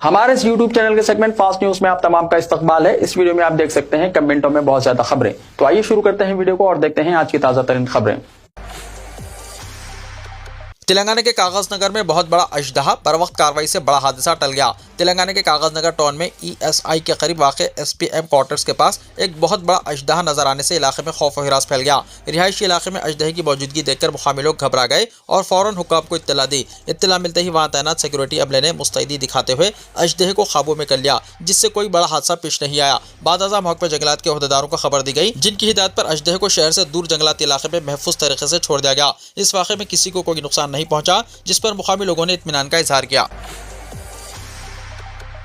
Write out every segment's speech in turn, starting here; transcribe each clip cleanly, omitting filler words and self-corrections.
हमारे इस YouTube channel के सेगमेंट फास्ट न्यूज में आप तमाम का इस्तकबाल है। इस वीडियो में आप देख सकते हैं कमेंटों में बहुत ज्यादा खबरें। तो आइए शुरू करते हैं वीडियो को और देखते हैं आज की ताजा तरीन खबरें। तेलंगाना के कागज नगर में बहुत बड़ा अजदहा, बर वक्त कार्रवाई से बड़ा हादसा टल गया। तेलंगाना के कागज नगर टाउन में ESI के करीब वाक़े SPM क्वार्टर्स के पास एक बहुत बड़ा अजदहा नजर आने से इलाके में खौफ और हिरास फैल गया। रिहायशी इलाके में अजदहे की मौजूदगी देखकर मुकामी लोग घबरा गए और फौरन हुक्काम को इत्तला दी। इत्तला मिलते ही वहां तैनात सिक्योरिटी अमले ने मुस्तैदी दिखाते हुए अजदहे को काबू में कर लिया, जिससे कोई बड़ा हादसा पेश नहीं आया। बादशाह महकमा जंगलात के ओहदेदारों को खबर दी गई, जिनकी हिदायत पर अजदहे को शहर से दूर जंगलाती इलाके में महफूज तरीके से छोड़ दिया गया। इस वाक़े में किसी को कोई नुकसान नहीं पहुंचा, जिस पर मुकामी लोगों ने इत्मीनान का इजहार किया।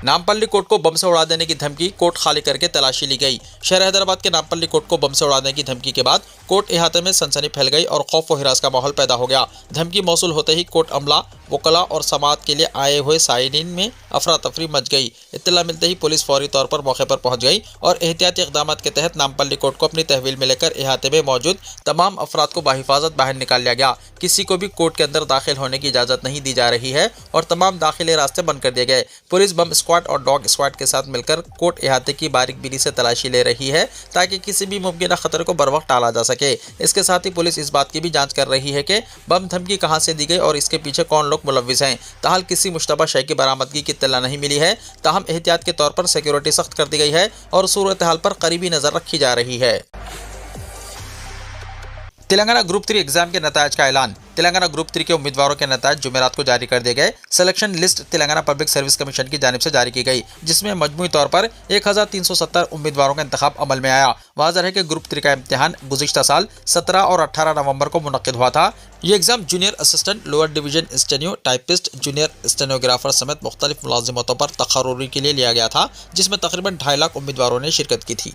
नामपल्ली कोर्ट को बम से उड़ा देने की धमकी, कोर्ट खाली करके तलाशी ली गई। शहर हैदराबाद के नामपल्ली कोर्ट को बम से उड़ाने की धमकी के बाद कोर्ट इहाते में सनसनी फैल गई और खौफ व हिरास का माहौल पैदा हो गया। धमकी मौसूल होते ही कोर्ट अमला, वकला और समाअत के लिए आए हुए साइनीन में अफरा तफरी मच गई। इत्तला मिलते ही पुलिस फौरी तौर पर मौके पर पहुंच गई और एहतियाती इक़दाम के तहत नामपल्ली कोर्ट को अपनी तहवील में लेकर इहाते में मौजूद तमाम अफराद को बाहिफाजत बाहर निकाल लिया गया। किसी को भी कोर्ट के अंदर दाखिल होने की इजाज़त नहीं दी जा रही है और तमाम दाखिले रास्ते बंद कर दिए गए। पुलिस बम स्क्वाड और डॉग स्क्वाड के साथ मिलकर कोर्ट इहाते की बारीक बीनी से तलाशी ले रही है ताकि किसी भी मुमकिन खतरे को बर वक्त टाला जा सके। इसके साथ ही पुलिस इस बात की भी जांच कर रही है कि बम धमकी कहां से दी गई और इसके पीछे कौन लोग मुलव्विस हैं। ताहल किसी मुश्तबा शय की बरामदगी की इत्तला नहीं मिली है। ताहम एहतियात के तौर पर सिक्योरिटी सख्त कर दी गई है और सूरत हाल पर करीबी नजर रखी जा रही है। तेलंगाना ग्रुप 3 एग्जाम के नतायज का ऐलान। तेलंगाना ग्रुप 3 के उम्मीदवारों के नतायज जुमेरात को जारी कर दिए गए। Selection list Telangana public service commission की जानिब से जारी की गई, जिसमें मजमूई तौर पर 1370 उम्मीदवारों का इंतखाब अमल में आया। वाज़ेह है कि ग्रुप 3 का इम्तिहान गुज़िश्ता साल 17 और 18 नवंबर को मुनक्किद हुआ था। ये exam junior assistant, lower division steno, typist, junior stenographer समेत मुख्तलिफ मुलाजिमतों पर तकर्रुरी के लिए लिया गया था, जिसमें तकरीबन 2.5 लाख उम्मीदवारों ने शिरकत की थी।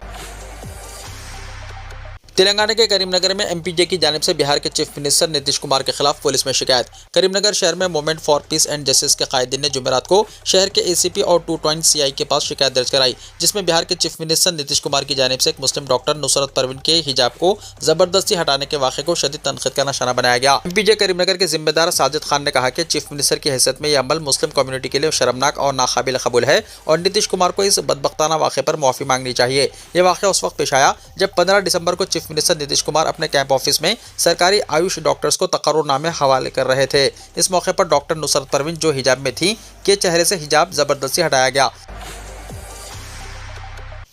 तेलंगाना के करीमनगर में MPJ की जानिब से बिहार के चीफ मिनिस्टर नीतीश कुमार के खिलाफ पुलिस में शिकायत। करीमनगर शहर में movement for piece and justice के कायदीन ने जुमेरात को शहर के ACP और 2 CI के पास शिकायत दर्ज कराई, जिसमें बिहार के चीफ मिनिस्टर नीतीश कुमार की जानिब से एक मुस्लिम डॉक्टर नुसरत परवीन के हिजाब को जबरदस्ती हटाने के वाक़े को शदीद तनक़ीद का निशाना बनाया गया। MPJ करीमनगर के जिम्मेदार साजिद खान ने कहा कि चीफ मिनिस्टर की हैसियत में यह अमल मुस्लिम कम्युनिटी के लिए शर्मनाक और नाकाबिल कबूल है और नीतीश कुमार को इस बदबख्ताना वाक़े पर मुआफ़ी मांगनी चाहिए। यह वाक़या उस वक्त पेश आया जब 15 दिसंबर को चीफ मिनिस्टर नीतीश कुमार अपने कैंप ऑफिस में सरकारी आयुष डॉक्टर्स को तकर्रुरनामे हवाले कर रहे थे। इस मौके पर डॉक्टर नुसरत परवीन जो हिजाब में थी के चेहरे से हिजाब जबरदस्ती हटाया गया।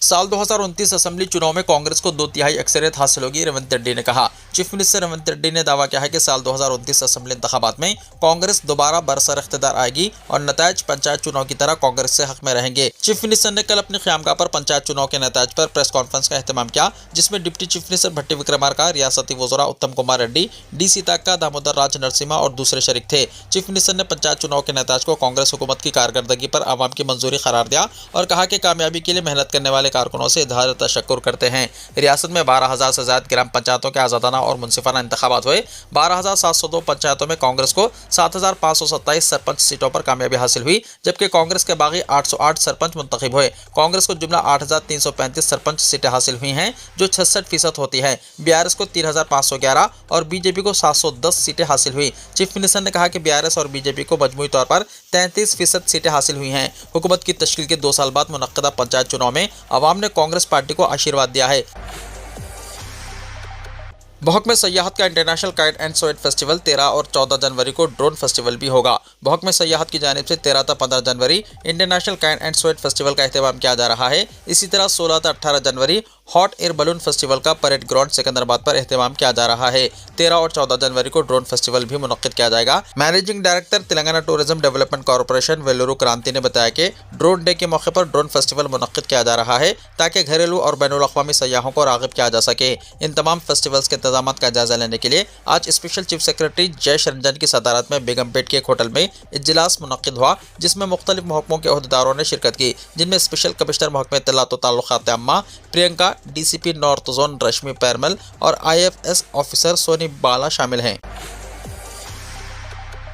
साल 2029 असेंबली चुनाव में कांग्रेस को 2/3 अक्सरियत हासिल होगी, रेवंत रेड्डी ने कहा। चीफ मिनिस्टर रेवंत रेड्डी ने दावा किया है कि साल 2029 असेंबली इंतखाबात में कांग्रेस दोबारा बरसर इख्तिदार आएगी और नतायज पंचायत चुनाव की तरह कांग्रेस से हक में रहेंगे। चीफ मिनिस्टर ने कल अपनी ख्यामगाह पर पंचायत चुनाव के नतायज पर प्रेस कॉन्फ्रेंस का एहतमाम किया, जिसमें डिप्टी चीफ मिनिस्टर भट्टी विक्रमार्का, रियासती वज़रा उत्तम कुमार रेड्डी, DC ताक्का, दामोदर राज नरसिम्हा और दूसरे शरीक थे। चीफ मिनिस्टर ने पंचायत चुनाव के नतायज को कांग्रेस हुकूमत की कारकर्दगी पर आवाम की मंजूरी करार दिया और कहा कि कामयाबी के लिए मेहनत करने वाले कारकुनों से इज़हार तशक्कुर करते हैं। रियासत में 12,000 से ज़्यादा ग्राम पंचायतों के आज़ादाना और मुनसिफाना इंतखाबात हुए। 12,702 पंचायतों में कांग्रेस को 7,527 सरपंच सीटों पर कामयाबी हासिल हुई, जबकि कांग्रेस के बागी 808 सरपंच मुंतखब हुए। कांग्रेस को जुमला 8,335 सरपंच सीटें हासिल हुई हैं, जो 66% होती है। BRS को 3,511 और BJP को 710 सीटें हासिल हुई। चीफ मिनिस्टर ने कहा कि BRS और BJP को मजमूई तौर पर 33% सीटें हासिल हुई हैं। हुकूमत की तश्कील के 2 साल बाद मुनक्किदा पंचायत चुनाव में अवाम ने कांग्रेस पार्टी को आशीर्वाद दिया है। बहक में सयाहत का इंटरनेशनल काइट एंड सोइट फेस्टिवल 13 और 14 जनवरी को ड्रोन फेस्टिवल भी होगा। बहक में सयाहत की जानिब से 13 से 15 जनवरी इंटरनेशनल काइट एंड सोइट फेस्टिवल का एहतमाम किया जा रहा है। इसी तरह 16 से 18 जनवरी हॉट एयर बलून फेस्टिवल का परेड ग्राउंड सिकंदराबाद पर एहतमाम किया जा रहा है। 13 और 14 जनवरी को ड्रोन फेस्टिवल भी मुनक्किद किया जाएगा। Managing director Telangana tourism development corporation Velluru Kranti ने बताया कि ड्रोन डे के मौके पर ड्रोन फेस्टिवल मुनक्किद किया जा रहा है ताकि घरेलू और बैनुल अक़वामी सयाहों को राग़िब किया जा सके। इन तमाम फेस्टिवल्स के इंतजाम का जायजा लेने के लिए आज special chief secretary Jayesh Ranjan की सदारत में बेगमपेट के एक होटल में इजलास मुनक्किद हुआ, जिसमें मुख्तलिफ महकमों के ओहदेदारों ने शिरकत की, जिनमें स्पेशल कमिश्नर महकमे इत्तलात व ताल्लुकात आम्मा प्रियंका, DCP नॉर्थ जोन रश्मि पैरमल और IFS ऑफिसर सोनी बाला शामिल हैं।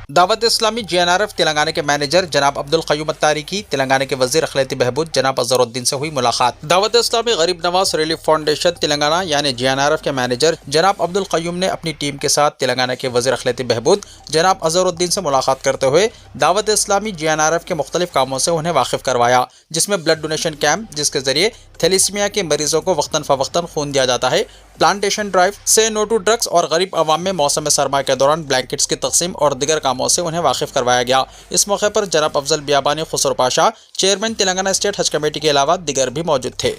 दावत इस्लामी JNRF तेलंगाना के मैनेजर जनाब अब्दुल क़य्यूम अत्तारिकी, तेलंगाना के वजीर अखिलती बहबूद जनाब अजहरुद्दीन से हुई मुलाकात। दावत इस्लामी गरीब नवाज रिलीफ फाउंडेशन तेलंगाना यानी JNRF के मैनेजर जनाब अब्दुल क़य्यूम ने अपनी टीम के साथ तेलंगाना के वजीर अखिलती बहबूद जनाब अजहरुद्दीन से मुलाकात करते हुए दावत इस्लामी JNRF के मुख्तलिफ कामों से उन्हें वाकिफ करवाया, जिसमें ब्लड डोनेशन कैंप जिसके जरिए थैलेसीमिया के मरीजों को वक्तन फवक्तन खून दिया जाता है, प्लांटेशन ड्राइव, से नो टू ड्रग्स और गरीब आवाम में मौसम सरमा के दौरान ब्लैंकेट्स की तकसीम और दीगर कामों से उन्हें वाकिफ करवाया गया। इस मौके पर जनाब अफजल बियाबानी खुसरो पाशा, चेयरमैन तेलंगाना स्टेट हज कमेटी के अलावा दीगर भी मौजूद थे।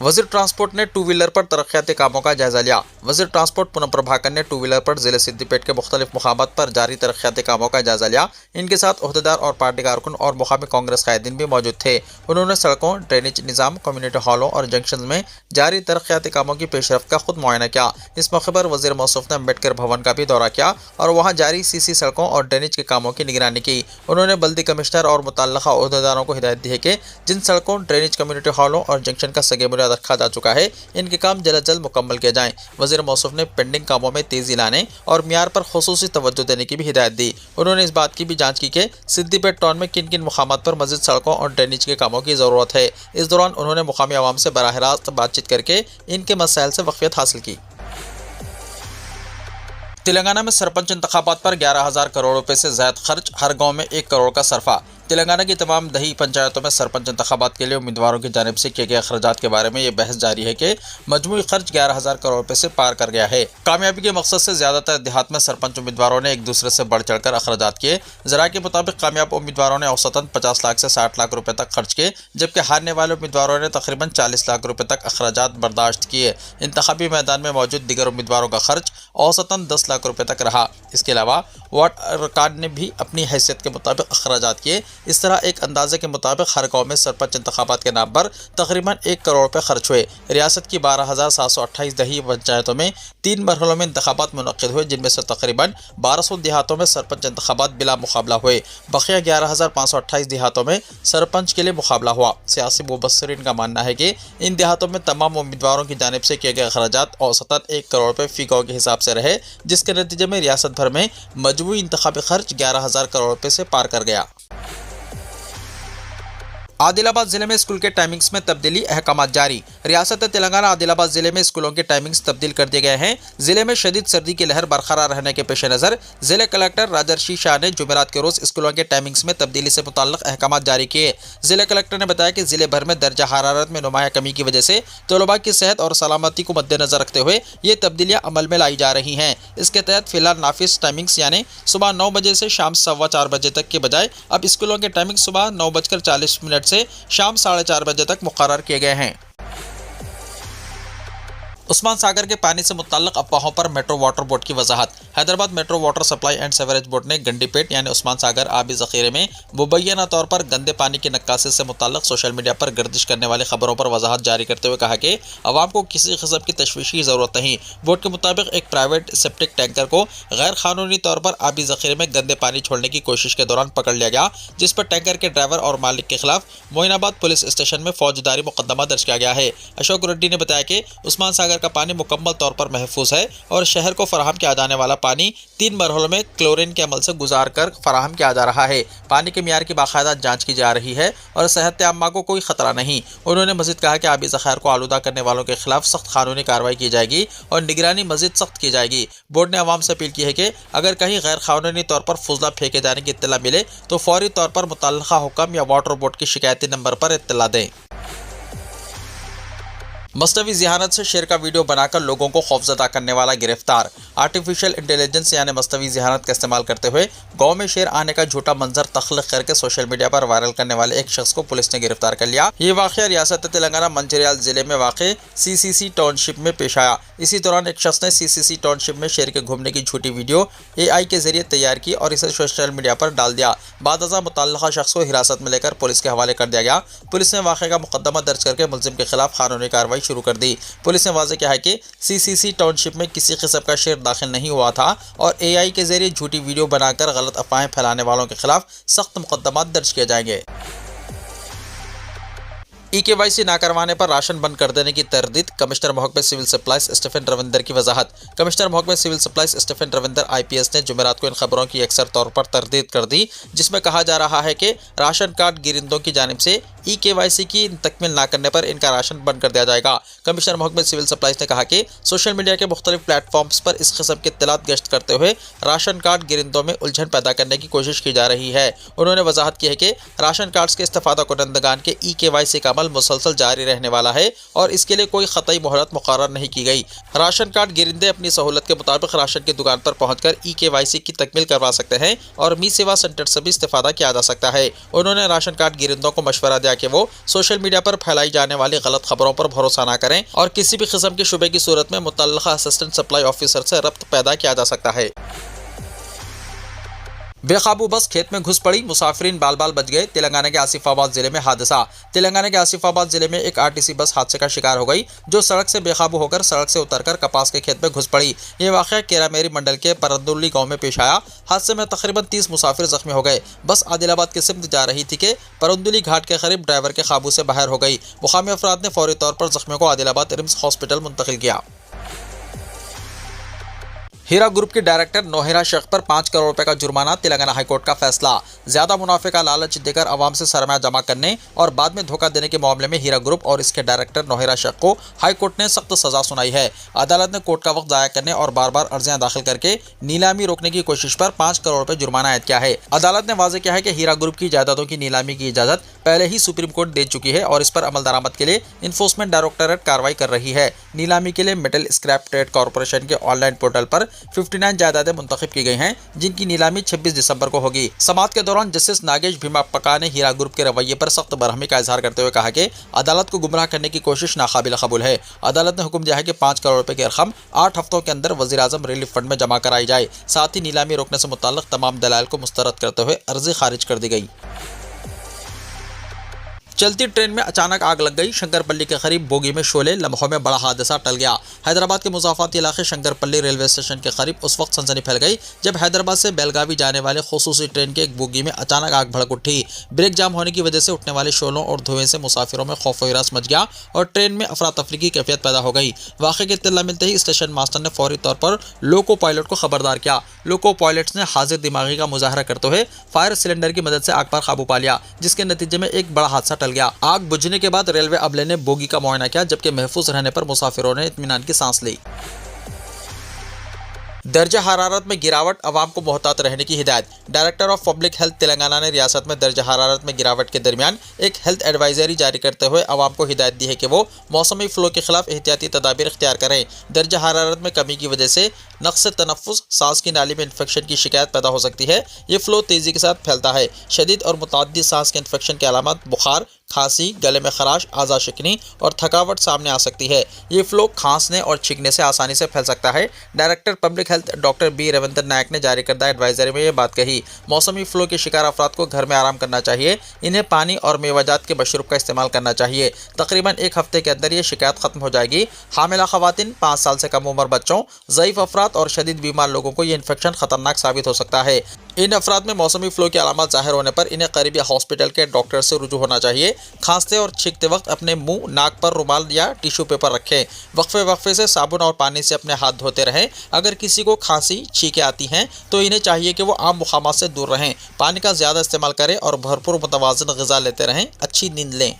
वजीर ट्रांसपोर्ट ने टू व्हीलर पर तरक्याती कामों का जायजा लिया। वजीर ट्रांसपोर्ट पूनम प्रभाकर ने टू व्हीलर पर जिले सिद्दीपेट के मुख्तलिफ मुकामात पर जारी तरक्याती कामों का जायजा लिया। इनके साथ ओहदेदार और पार्टी कारकुन और मुकामी कांग्रेस कायदीन भी मौजूद थे। उन्होंने सड़कों, ड्रेनेज निज़ाम, कम्युनिटी हॉलों और जंक्शन में जारी तरक्याती कामों की पेशरफ्त का खुद मुआयना किया। इस मौके पर वजीर मौसूफ ने अम्बेडकर भवन का भी दौरा किया और वहाँ जारी CC सड़कों और ड्रेनेज के कामों की निगरानी की। उन्होंने बल्दी कमिश्नर और मुतल्लका ओहदेदारों को हिदायत दी है कि जिन सड़कों, ड्रेनेज, कम्युनिटी हॉलों और जंक्शन का सगे बुनियाद रखा जा चुका है, इनके काम जल्द जल्द मुकम्मल किए जाएं। वजीर मौसूफ ने पेंडिंग कामों में तेजी लाने और मियार पर खुसूसी तवज्जो देने की भी हिदायत दी। उन्होंने इस बात की भी जांच की कि सिद्दीपेट टाउन में किन किन मुकामात पर मज़ीद सड़कों और ड्रेनेज के कामों की ज़रूरत है। इस दौरान उन्होंने मुकामी आवाम से बराह रास्त बातचीत करके इनके मसाइल से वाक़ियत हासिल की। तेलंगाना में सरपंच इंतखाबात पर 11,000 करोड़ रुपए से ज़्यादा खर्च, हर गांव में 1 करोड़ का सरफा। तेलंगाना की तमाम दही पंचायतों में सरपंच इंतखाबात के लिए उम्मीदवारों की जानिब से किए गए अखराजात के बारे में ये बहस जारी है कि मजमूई खर्च 11,000 करोड़ रुपए से पार कर गया है। कामयाबी के मकसद से ज़्यादातर देहात में सरपंच उम्मीदवारों ने एक दूसरे से बढ़ चढ़कर अखराजात किए। ज़रा के मुताबिक कामयाब उम्मीदवारों ने औसतन 50 लाख से 60 लाख रुपए तक खर्च किए, जबकि हारने वाले उम्मीदवारों ने तकरीबन 40 लाख रुपए तक अखराजात बर्दाश्त किए। इंतखाबी मैदान में मौजूद दीगर उम्मीदवारों का खर्च औसतन 10 लाख रुपए तक रहा। इसके अलावा वार्ड अरकान ने भी अपनी हैसियत के मुताबिक अखराजात किए। इस तरह एक अंदाजे के मुताबिक हर गांव में सरपंच इंतखाबात के नाम पर तकरीबन 1 करोड़ रुपए खर्च हुए। रियासत की 12,728 दही पंचायतों में 3 मरहलों में इंतखाबात मुनक्किद हुए, जिनमें से तकरीबन 1200 देहातों में सरपंच इंतखाबात बिला मुकाबला हुए। बकिया 11,528 देहातों में सरपंच के लिए मुकाबला हुआ। सियासी मुबस्सिरीन का मानना है कि इन देहातों में तमाम उम्मीदवारों की जानिब से किए गए अखराजात औसतन 1 करोड़ रुपए फी गाँव के हिसाब से रहे, जिसके नतीजे में रियासत भर में मजमूई इंतखाबी खर्च 11,000 करोड़ रुपए से पार कर गया। आदिलाबाद जिले में स्कूल के टाइमिंग्स में तब्दीली, अहकामात जारी। रियासत तेलंगाना आदिलाबाद जिले में स्कूलों के टाइमिंग्स तब्दील कर दिए गए हैं। जिले में शदीद सर्दी की लहर बरकरार रहने के पेश नज़र जिले कलेक्टर राजर्षि शाह ने जुमेरात के रोज स्कूलों के टाइमिंग्स में तब्दीली से मुताल्लिक अहकामात जारी किए। जिले कलेक्टर ने बताया कि जिले भर में दर्जा हरारत में नुमाया कमी की वजह से तलबा की सेहत और सलामती को मद्देनजर रखते हुए ये तब्दीलियाँ अमल में लाई जा रही हैं। इसके तहत फिलहाल नाफिस टाइमिंग्स यानी सुबह 9 बजे से शाम 4:15 बजे तक के बजाय अब स्कूलों के टाइमिंग सुबह 9:40 से शाम 4:30 बजे तक मुकर्रर किए गए हैं। उस्मान सागर के पानी से मुतल्लक अफवाहों पर मेट्रो वाटर बोर्ड की वजाहत। Hyderabad metro water supply and sewerage board ने गंडीपेट यानी उस्मान सागर आबी ज़ख़ीरे में मुबैना तौर पर गंदे पानी की नक्कासी से मुतल्लक सोशल मीडिया पर गर्दिश करने वाली खबरों पर वजाहत जारी करते हुए कहा कि अवाम को किसी किस्म की तशवीश की ज़रूरत नहीं। बोर्ड के मुताबिक एक प्राइवेट सेप्टिक टैंकर को गैर कानूनी तौर पर आबी ज़ख़ीरे में गंदे पानी छोड़ने की कोशिश के दौरान पकड़ लिया गया, जिस पर टैंकर के ड्राइवर और मालिक के खिलाफ मोइनाबाद पुलिस स्टेशन में फौजदारी मुकदमा दर्ज किया गया है। अशोक रेड्डी ने बताया कि उस्मान सागर का पानी मुकम्मल तौर पर महफूज है और शहर को फराहम किया जाने वाला पानी 3 मरहलों में क्लोरीन के अमल से गुजार कर फराहम किया जा रहा है। पानी के मियार की बाकायदा जांच की जा रही है और सेहत आम्मा को कोई खतरा नहीं। उन्होंने मजीद कहा कि आबी ज़ख़ायर को आलूदा करने वालों के खिलाफ सख्त कानूनी कार्रवाई की जाएगी और निगरानी मजीद सख्त की जाएगी। बोर्ड ने अवाम से अपील की है कि अगर कहीं गैर कानूनी तौर पर फुजला फेंके जाने की इत्तला मिले तो फौरी तौर पर मुतल्लिका हुक्म या वाटर बोर्ड की शिकायती नंबर पर इत्तला दें। मसनवी ज़िहानत से शेर का वीडियो बनाकर लोगों को खौफजदा करने वाला गिरफ्तार। आर्टिफिशियल इंटेलिजेंस यानी मसनवी ज़िहानत का इस्तेमाल करते हुए गांव में शेर आने का झूठा मंजर तख्लीक करके सोशल मीडिया पर वायरल करने वाले एक शख्स को पुलिस ने गिरफ्तार कर लिया। ये वाक़या रियासत तेलंगाना मंचिर्याल जिले में वाक़े CCC टाउनशिप में पेश आया। इसी दौरान एक शख्स ने CCC टाउनशिप में शेर के घूमने की झूठी वीडियो AI के जरिए तैयार की और इसे सोशल मीडिया पर डाल दिया। बादअज़ा मुतल्लिका शख्स को हिरासत में लेकर पुलिस के हवाले कर दिया गया। पुलिस ने वाक़े का मुकदमा दर्ज करके मुलजिम के खिलाफ कानूनी कार्रवाई शुरू कर दी। पुलिस ने वाज़ेह किया है कि CCC टाउनशिप में किसी किस्म का शेर दाखिल नहीं हुआ था और AI के जरिए झूठी वीडियो बनाकर गलत अफवाहें फैलाने वालों के खिलाफ सख्त मुकदमा दर्ज किए जाएंगे। ई-केवाईसी ना करवाने पर राशन बंद कर देने की तरदीद। कमिश्नर महकमे सिविल सप्लाईज स्टीफन रविंदर की वजाहत। कमिश्नर महकमे civil supplies Stephen Ravinder IPS ने जुमेरात को इन खबरों की अक्सर तौर पर तरदीद कर दी, जिसमें कहा जा रहा है कि राशन कार्ड गिरिंदों की जानिब से ई-केवाईसी की तकमील ना करने पर इनका राशन बंद कर दिया जाएगा। कमिश्नर महकमे सिविल सप्लाईज ने कहा कि सोशल मीडिया के मुख्तलिफ प्लेटफॉर्म्स पर इस किस्म की इत्तलात गश्त करते हुए राशन कार्ड गिरिंदों में उलझन पैदा करने की कोशिश की जा रही है। उन्होंने वजाहत की है कि राशन कार्ड्स के इस्तेफादा कुनंदगान के ई-केवाईसी का अमल मुसलसल जारी रहने वाला है और इसके लिए कोई ख़तई मोहलत मुकर्रर नहीं की गई। राशन कार्ड गिरिंदे अपनी सहूलत के मुताबिक राशन की दुकान पर पहुंचकर ई-केवाईसी की तकमील करवा सकते हैं और मी सेवा सेंटर से भी इस्तेफादा किया जा सकता है। उन्होंने राशन कार्ड गिरिंदों को मशवरा दिया कि वो सोशल मीडिया पर फैलाई जाने वाली गलत खबरों पर भरोसा न करें और किसी भी किस्म के शुबे की सूरत में मुतल्लिका असिस्टेंट सप्लाई ऑफिसर से रब्त पैदा किया जा सकता है। बेकाबू बस खेत में घुस पड़ी, मुसाफिरीन बाल बाल बच गए। तेलंगाना के आसिफाबाद जिले में हादसा। तेलंगाना के आसिफाबाद जिले में एक RTC बस हादसे का शिकार हो गई, जो सड़क से बेकाबू होकर सड़क से उतरकर कपास के खेत में घुस पड़ी। ये वाक़या केरामेरी मंडल के परंदुल्ली गांव में पेश आया। हादसे में तकरीबन 30 मुसाफिर जख्मी हो गए। बस आदिलाबाद की सिमत जा रही थी कि परंदुल्ली घाट के करीब ड्राइवर के काबू से बाहर हो गई। मुकामी अफराद ने फौरी तौर पर जख्मियों को आदिलाबाद रिम्स हॉस्पिटल मुंतकिल किया। हीरा ग्रुप के डायरेक्टर नोहिरा शेख पर 5 करोड़ रुपए का जुर्माना। तेलंगाना हाईकोर्ट का फैसला। ज्यादा मुनाफे का लालच देकर आवाम से सरमाया जमा करने और बाद में धोखा देने के मामले में हीरा ग्रुप और इसके डायरेक्टर नोहिरा शेख को हाईकोर्ट ने सख्त सजा सुनाई है। अदालत ने कोर्ट का वक्त जाया करने और बार बार अर्जियां दाखिल करके नीलामी रोकने की कोशिश पर 5 करोड़ रुपए जुर्माना आयद किया है। अदालत ने वाज़ेह किया है कि हीरा ग्रुप की जायदादों की नीलामी की इजाजत पहले ही सुप्रीम कोर्ट दे चुकी है और इस पर अमल दरामद के लिए इन्फोर्समेंट डायरेक्टोरेट कार्रवाई कर रही है। नीलामी के लिए मेटल स्क्रैप ट्रेड कॉर्पोरेशन के ऑनलाइन पोर्टल पर 59 जायदादें मुंतखब की गई हैं, जिनकी नीलामी 26 दिसंबर को होगी। समाअत के दौरान जस्टिस नागेश भीमाप्पका ने हीरा ग्रुप के रवैये पर सख्त बरहमी का इजहार करते हुए कहा कि अदालत को गुमराह करने की कोशिश नाकाबिल कबूल है। अदालत ने हुक्म दिया है कि 5 करोड़ रुपए की रकम 8 हफ्तों के अंदर वज़ीर आज़म रिलीफ फंड में जमा कराई जाए। साथ ही नीलामी रोकने से मुताल्लिक तमाम दलाइल को मुस्तरद करते हुए अर्जी खारिज कर दी गई। चलती ट्रेन में अचानक आग लग गई। शंकरपल्ली के करीब बोगी में शोले, लम्हों में बड़ा हादसा टल गया। हैदराबाद के मुज़ाफ़ाती इलाके शंकरपल्ली रेलवे स्टेशन के करीब उस वक्त सनसनी फैल गई जब हैदराबाद से बेलगावी जाने वाले खुसूसी ट्रेन के एक बोगी में अचानक आग भड़क उठी। ब्रेक जाम होने की वजह से उठने वाले शोलों और धुएं से मुसाफिरों में खौफ व हिरास मच गया और ट्रेन में अफरा तफरी की कैफियत पैदा हो गई। वाक़े की इत्तला मिलते ही स्टेशन मास्टर ने फौरी तौर पर लोको पायलट को खबरदार किया। लोको पायलट्स ने हाजिर दिमागी का मुजाहरा करते हुए फायर सिलेंडर की मदद से आग पर काबू पा लिया, जिसके नतीजे में एक बड़ा हादसा टल गया। आग बुझने के बाद रेलवे अमले ने बोगी का मुआयना किया, जबकि महफूज रहने पर मुसाफिरों ने इत्मीनान की सांस ली। दर्जा हरारत में गिरावट, अवाम को मोहतात रहने की हिदायत। Director of public health Telangana ने रियासत में दर्जा हरारत में गिरावट के दरमियान एक हेल्थ एडवाइजरी जारी करते हुए अवाम को हिदायत दी है कि वो मौसमी फ्लो के खिलाफ एहतियाती तदाबीर इख्तियार करें। दर्जा हरारत में कमी की वजह से नक्स तनफ्फुस, सांस की नाली में इन्फेक्शन की शिकायत पैदा हो सकती है। ये फ्लो तेज़ी के साथ फैलता है। शदीद और मुतअद्दिद सांस के इन्फेक्शन के अलामत बुखार, खांसी, गले में खराश, आज़ा शिकनी और थकावट सामने आ सकती है। ये फ्लो खांसने और छींकने से आसानी से फैल सकता है। Director public health doctor B Ravindra Nayak ने जारी करदा एडवाइजरी में ये बात कही। मौसमी फ्लो के शिकार अफराद को घर में आराम करना चाहिए। इन्हें पानी और मेवाजात के मशरूब का इस्तेमाल करना चाहिए। तकरीबन 1 हफ्ते के अंदर ये शिकायत खत्म हो जाएगी। हामिला खवातीन, 5 साल से कम उम्र बच्चों, ज़ईफ़ अफराद और शदीद बीमार लोगों को ये इन्फेक्शन खतरनाक साबित हो सकता है। इन अफराद में मौसमी फ्लो की अलामत ज़ाहिर होने पर इन्हें करीबी हॉस्पिटल के डॉक्टर से रुजू होना चाहिए। खांसते और छींकते वक्त अपने मुंह, नाक पर रुमाल या टिश्यू पेपर रखें। वक्फे से साबुन और पानी से अपने हाथ धोते रहें। अगर किसी को खांसी, छींकें आती हैं तो इन्हें चाहिए कि वो आम मुकामात से दूर रहें। पानी का ज़्यादा इस्तेमाल करें और भरपूर मुतवाज़िन ग़िज़ा लेते रहें। अच्छी नींद लें।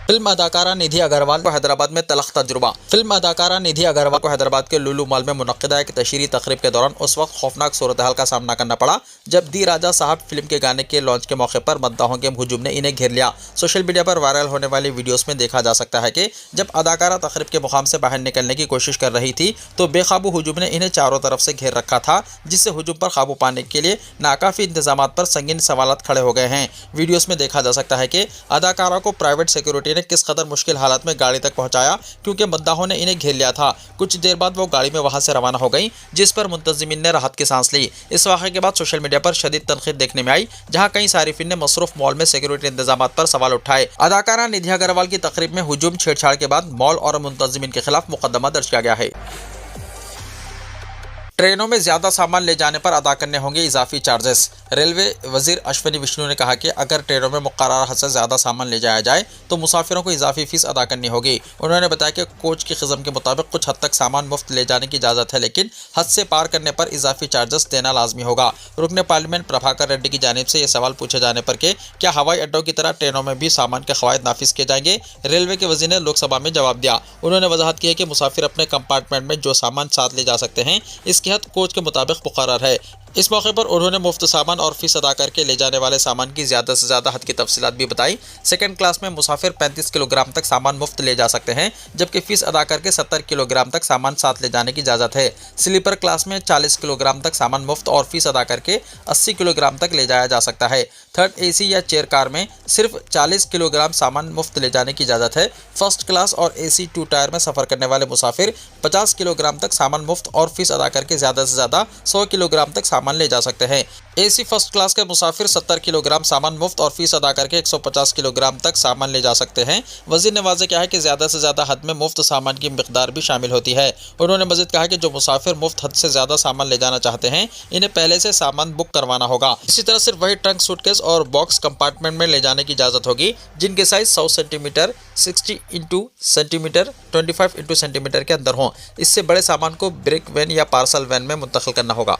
फिल्म अदाकारा निधि अग्रवाल को हैदराबाद में तलख तजुर्बा। फिल्म अदाकारा निधि अग्रवाल को हैदराबाद के लुलु मॉल में मुनक्किदा एक तशरीही तकरीब के दौरान उस वक्त खौफनाक सूरत हाल का सामना करना पड़ा जब दी राजा साहब फिल्म के गाने के लॉन्च के मौके पर मद्दाहों के हुजूम ने इन्हें घेर लिया। सोशल मीडिया पर वायरल होने वाली वीडियोस में देखा जा सकता है कि जब अदाकारा तकरीब के मुकाम से बाहर निकलने की कोशिश कर रही थी तो बेकाबू हुजूम ने इन्हें चारों तरफ से घेर रखा था, जिससे हुजूम पर काबू पाने के लिए नाकाफी इंतजाम पर संगीन सवालात खड़े हो गए हैं। वीडियोस में देखा जा सकता है कि अदाकारा को प्राइवेट सिक्योरिटी ने किस कदर मुश्किल हालात में गाड़ी तक पहुंचाया, क्योंकि मद्दाहों ने इन्हें घेर लिया था। कुछ देर बाद वो गाड़ी में वहां से रवाना हो गई, जिस पर मुंतज़िमीन ने राहत की सांस ली। इस वाक़े के बाद सोशल मीडिया पर शदीद तनकीद देखने में आई, जहां कई सारिफिन ने मसरूफ मॉल में सिक्योरिटी इंतजाम पर सवाल उठाए। अदाकारा निधि अग्रवाल की तकरीब में हुजूम, छेड़छाड़ के बाद मॉल और मुंतज़िमीन के खिलाफ मुकदमा दर्ज किया गया है। ट्रेनों में ज्यादा सामान ले जाने पर अदा करने होंगे इजाफी चार्जेस। रेलवे वजीर अश्विनी विष्णु ने कहा कि अगर ट्रेनों में मुकर्रर हद से ज्यादा सामान ले जाया जाए तो मुसाफिरों को इजाफी फीस अदा करनी होगी। उन्होंने बताया कि कोच की किस्म के मुताबिक कुछ हद तक सामान मुफ्त ले जाने की इजाजत है, लेकिन हद से पार करने पर इजाफी चार्जेस देना लाजमी होगा। रुकने पार्लियामेंट प्रभाकर रेड्डी की जानिब से यह सवाल पूछे जाने पर कि क्या हवाई अड्डों की तरह ट्रेनों में भी सामान के खवायद नाफिज किए जाएंगे, रेलवे के वजीर ने लोकसभा में जवाब दिया। उन्होंने वजाहत की है कि मुसाफिर अपने कंपार्टमेंट में जो सामान साथ ले जा सकते हैं इसकी हद कोच के मुताबिक मुकर्रर है। इस मौके पर उन्होंने मुफ्त सामान और फीस अदा करके ले जाने वाले सामान की ज़्यादा से ज़्यादा हद की तफसीलात भी बताई। सेकंड क्लास में मुसाफिर 35 किलोग्राम तक सामान मुफ्त ले जा सकते हैं, जबकि फीस अदा करके 70 किलोग्राम तक सामान साथ ले जाने की इजाज़त है। स्लीपर क्लास में 40 किलोग्राम तक सामान मुफ्त और फीस अदा करके 80 किलोग्राम तक ले जाया जा सकता है। थर्ड AC या चेयर कार में सिर्फ 40 किलोग्राम सामान मुफ्त ले जाने की इजाज़त है। फर्स्ट क्लास और AC 2 टायर में सफ़र करने वाले मुसाफिर 50 किलोग्राम तक सामान मुफ्त और फीस अदा करके ज़्यादा से ज़्यादा 100 किलोग्राम तक सामान ले जा सकते हैं। AC फर्स्ट क्लास के मुसाफिर 70 किलोग्राम सामान मुफ्त और फीस अदा करके 150 किलोग्राम तक सामान ले जा सकते हैं। वज़ीर ने वाज़ेह किया है कि ज़्यादा से ज़्यादा हद में मुफ्त सामान की मिकदार भी शामिल होती है। उन्होंने मज़ीद कहा कि जो मुसाफिर मुफ्त हद से ज़्यादा सामान ले जाना चाहते हैं इन्हें पहले से सामान बुक करवाना होगा। इसी तरह सिर्फ वही ट्रंक, सूटकेस और बॉक्स कंपार्टमेंट में ले जाने की इजाज़त होगी जिनके size 100 centimetre, 60 into centimetre, 25 into centimetre के अंदर हों। इससे बड़े सामान को ब्रेक वैन या पार्सल वैन में मुंतकिल करना होगा।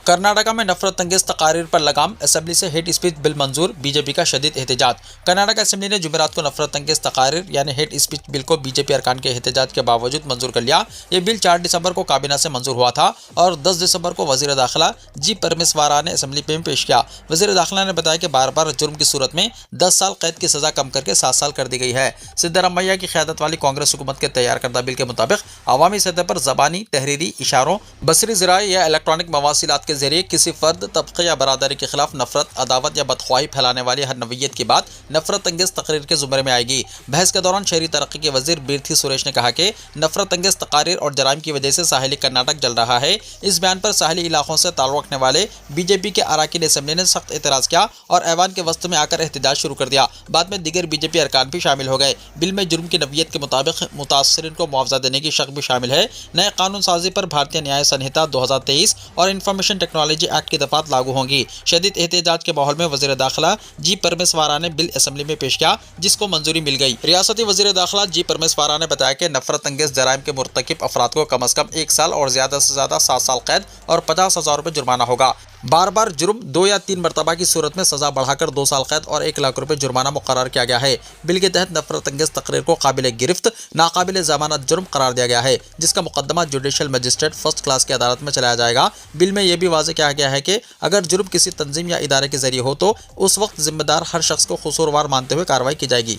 कर्नाटका में नफरत अंगेज तकारीर पर लगाम, असेंबली से हेट स्पीच बिल मंजूर, बीजेपी का शदीद एहतजाज। कर्नाटक असेंबली ने जुमेरात को नफरत अंगेज तकारीर यानी हेट स्पीच बिल को बीजेपी अरकान के एहतजाज के बावजूद मंजूर कर लिया। ये बिल 4 दिसंबर को काबीना से मंजूर हुआ था और 10 दिसंबर को वजीर दाखिला जी परमेश्वरा ने असेंबली में पेश किया। वजीर दाखिला ने बताया कि बार बार जुर्म की सूरत में 10 साल कैद की सजा कम करके 7 साल कर दी गई है। सिद्धरामैया की क़यादत वाली कांग्रेस हुकूमत के तैयार करदा बिल के मुताबिक अवामी सतह पर ज़बानी, तहरीरी, इशारों, बसरी ज़राए या इलेक्ट्रॉनिक मवासिलात के जरिए किसी फर्द, तबके या बरादरी के खिलाफ नफरत, अदावत या बदख्वाही फैलाने वाली हर नवीयत की बात नफरत अंगेज तकरीर के जुमरे में आएगी। बहस के दौरान शहरी तरक्की के वजीर बीरथी सुरेश ने कहा कि नफरत अंगेज तकारीर और जराइम की वजह से साहिली कर्नाटक जल रहा है। इस बयान पर साहिली इलाकों से ताल्लुक़ रखने वाले बीजेपी के अरकान असेंबली ने सख्त एतराज़ किया और ऐवान के वस्त में आकर एहतजाज शुरू कर दिया। बाद में दीगर बीजेपी अरकान भी शामिल हो गए। बिल में जुर्म की नवीयत के मुताबिक मुतासरीन को मुआवजा देने की शर्त भी शामिल है। नए कानून साजी पर भारतीय न्याय संहिता 2023 और इंफॉर्मेशन टेक्नोलॉजी एक्ट की दफात लागू होंगी। शदीद एहतजाज के माहौल में वजीर दाखिला जी परमेश्वरा ने बिल असेंबली में पेश किया, जिसको मंजूरी मिल गई। रियासती वजीर दाखिला जी परमेश्वरा ने बताया कि नफरत अंगेज जराइम के मुर्तकिब अफराद को कम अज कम 1 साल और ज्यादा से ज्यादा 7 साल कैद और 50,000 रुपये जुर्माना होगा। बार बार जुर्म 2 या 3 मरतबा की सूरत में सजा बढ़ाकर 2 साल कैद और 1 लाख रुपये जुर्माना मुकर्रर किया गया है। बिल के तहत नफरत अंगेज तकरीर को काबिल गिरफ्त, नाकाबिल जमानत जुर्म करार दिया गया है, जिसका मुकदमा जुडिशल मजिस्ट्रेट फर्स्ट क्लास की अदालत में चलाया जाएगा। बिल में यह भी वाज़ेह किया गया है कि अगर जुर्म किसी तंजीम या इदारे के जरिए हो तो उस वक्त जिम्मेदार हर शख्स को कसूरवार मानते हुए कार्रवाई की जाएगी।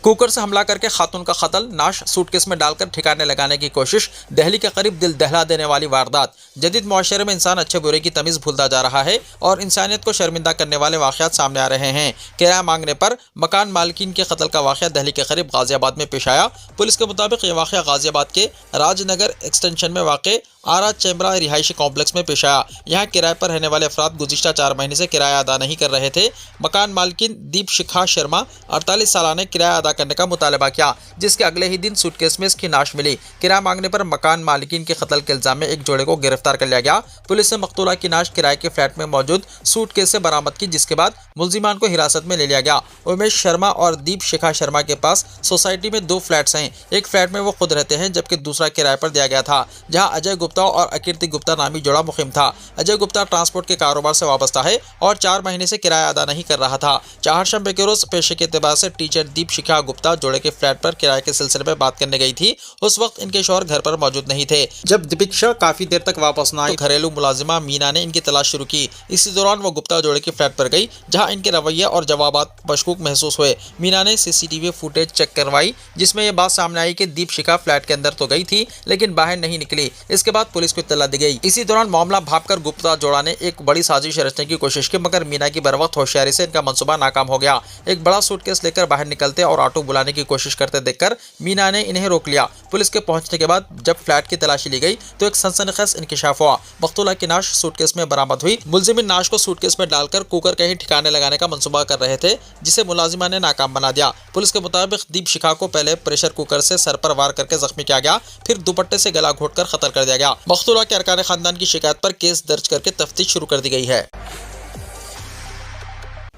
कुकर से हमला करके खातून का कत्ल, नाश सूटकेस में डालकर ठिकाने लगाने की कोशिश, दिल्ली के करीब दिल दहला देने वाली वारदात। जदीद मुआशरे में इंसान अच्छे बुरे की तमीज़ भूलता जा रहा है और इंसानियत को शर्मिंदा करने वाले वाक़यात सामने आ रहे हैं। किराया मांगने पर मकान मालकिन के कत्ल का वाक़या दिल्ली के करीब गाजियाबाद में पेश आया। पुलिस के मुताबिक यह वाक़या गाजियाबाद के राजनगर एक्सटेंशन में वाक़ आरा चेम्बरा रिहायशी कॉम्प्लेक्स में पेश आया। यहाँ किराए पर रहने वाले अफराद गुज़िश्ता 4 महीने से किराया अदा नहीं कर रहे थे। मकान मालकिन दीपशिखा शर्मा 48 साल ने किराया अदा करने का मुतालबा किया, जिसके अगले ही दिन सूटकेस में इसकी नाश मिली। किराया मांगने पर मकान मालिकिन के कत्ल के इल्जाम में एक जोड़े को गिरफ्तार कर लिया गया। पुलिस ने मकतूला की नाश किराए के फ्लैट में मौजूद सूटकेस से बरामद की, जिसके बाद मुल्जिमान को हिरासत में ले लिया गया। उमेश शर्मा और दीपशिखा शर्मा के पास सोसाइटी में 2 फ्लैट्स हैं। एक फ्लैट में वो खुद रहते हैं, जबकि दूसरा किराए पर दिया गया था, जहाँ अजय गुप्ता और अकीर्ति गुप्ता नामी जोड़ा मुखिम था। अजय गुप्ता ट्रांसपोर्ट के कारोबार से वाबस्ता है और 4 महीने से किराया अदा नहीं कर रहा था। चाहरशंबे के रोज पेशे के एतबार से टीचर दीपशिखा गुप्ता जोड़े के फ्लैट पर किराए के सिलसिले में बात करने गई थी। उस वक्त इनके शौहर घर पर मौजूद नहीं थे। जब दीपशिखा काफी देर तक वापस न आई तो घरेलू मुलाजिमा मीना ने इनकी तलाश शुरू की। इसी दौरान वो गुप्ता जोड़े के फ्लैट पर गई, जहाँ इनके रवैया और जवाबात मशकूक महसूस हुए। मीना ने CCTV फुटेज चेक करवाई, जिसमें यह बात सामने आई कि दीपशिखा फ्लैट के अंदर तो गई थी लेकिन बाहर नहीं निकली। इसके बाद पुलिस को इत्तला दी गई। इसी दौरान मामला भांपकर गुप्ता जोड़ा ने एक बड़ी साजिश रचने की कोशिश की, मगर मीना की बरवक्त होशियारी से इनका मंसूबा नाकाम हो गया। एक बड़ा सूटकेस लेकर बाहर निकलते और ऑटो बुलाने की कोशिश करते देखकर मीना ने इन्हें रोक लिया। पुलिस के पहुंचने के बाद जब फ्लैट की तलाशी ली गई तो एक सनसनीखेज इंकिशाफ हुआ। बख्तुल्लाह की नाश सूटकेस में बरामद हुई। मुलजिम नाश को सूटकेस में डालकर कुकर कहीं ठिकाने लगाने का मंसूबा कर रहे थे, जिसे मुलाजिमा ने नाकाम बना दिया। पुलिस के मुताबिक दीपशिखा को पहले प्रेशर कुकर से सर पर वार करके जख्मी किया गया, फिर दुपट्टे से गला घोंटकर कत्ल कर दिया गया। बख्तुल्लाह के अरकान खानदान की शिकायत पर केस दर्ज करके तफ्तीश शुरू कर दी गई है।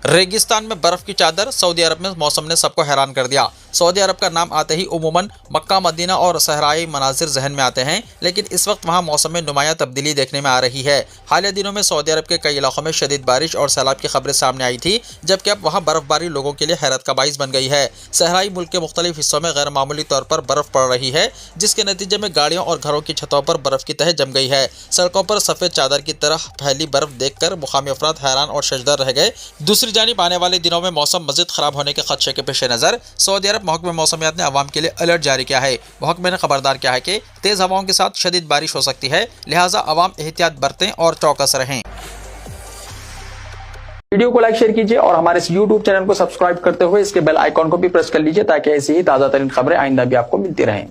रेगिस्तान में बर्फ की चादर, सऊदी अरब में मौसम ने सबको हैरान कर दिया। सऊदी अरब का नाम आते ही उमूमन मक्का, मदीना और सहराई मनाजिर जहन में आते हैं, लेकिन इस वक्त वहां मौसम में नुमाया तब्दीली देखने में आ रही है। हालिया दिनों में सऊदी अरब के कई इलाकों में शदीद बारिश और सैलाब की खबरें सामने आई थी, जबकि अब वहां बर्फबारी लोगों के लिए हैरत का बाइस बन गई है। सहराई मुल्क के मुख्तलिफ हिस्सों में गैर मामूली तौर पर बर्फ पड़ रही है, जिसके नतीजे में गाड़ियों और घरों की छतों पर बर्फ की तह जम गई है। सड़कों पर सफेद चादर की तरह फैली बर्फ देखकर मुकामी अफराद हैरान और शशदर रह गए। दूसरी जानिब आने वाले दिनों में मौसम मजीद खराब होने के खदशे के पेश नजर सऊदी अरब महकमे मौसमियात ने अवाम के लिए अलर्ट जारी किया है। महकमे ने खबरदार किया है कि तेज हवाओं के साथ शदीद बारिश हो सकती है, लिहाजा अवाम एहतियात बरतें और चौकस रहें। वीडियो को लाइक शेयर कीजिए और हमारे इस YouTube चैनल को सब्सक्राइब करते हुए इसके बेल आइकॉन को भी प्रेस कर लीजिए, ताकि ऐसी ही ताज़ा तरीन खबरें आइंदा भी आपको मिलती रहें।